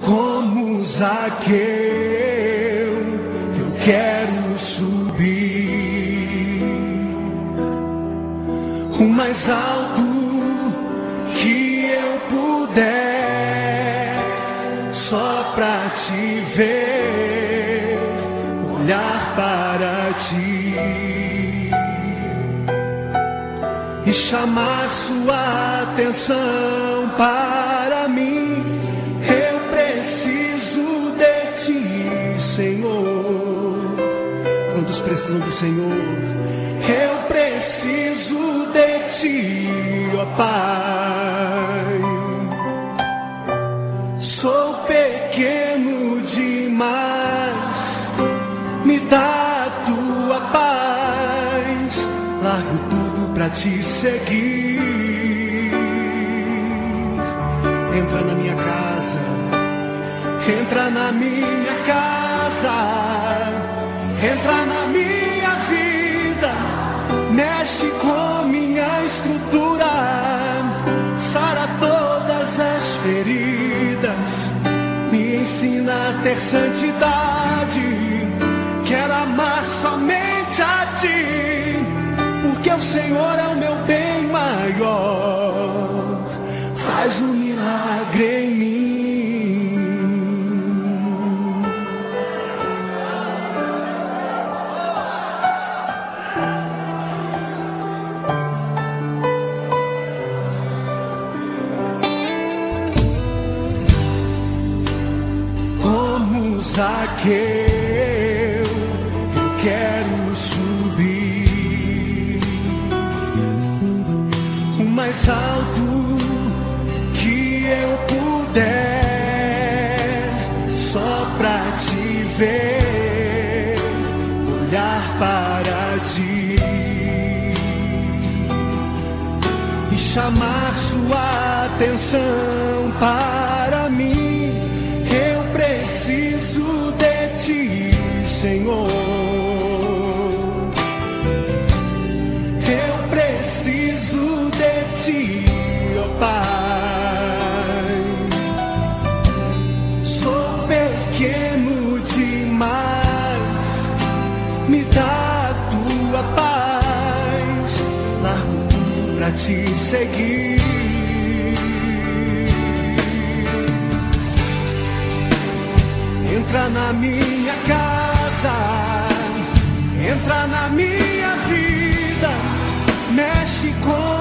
Como Zaqueu, eu quero subir o mais alto que eu puder, só pra te ver, olhar para ti e chamar sua atenção para mim. Eu preciso de ti, Senhor. Quantos precisam do Senhor? Eu preciso de ti, ó Pai. Sou pequeno demais, me dá a tua paz. Largo tudo pra te seguir. Entra na minha casa, entra na minha casa, entra na minha vida, mexe com minha estrutura, sara todas as feridas, me ensina a ter santidade. Quero amar somente a ti, porque o Senhor é o meu bem maior. Faz um milagre em mim. Como Zaqueu, eu quero subir o mais alto que eu puder, só pra te ver, olhar para ti e chamar sua atenção para mim. Eu preciso de ti, Senhor. Eu preciso de ti, ó Pai. Sou pequeno demais, me dá a tua paz. Largo tudo pra te seguir. Entra na minha casa, entra na minha vida, mexe com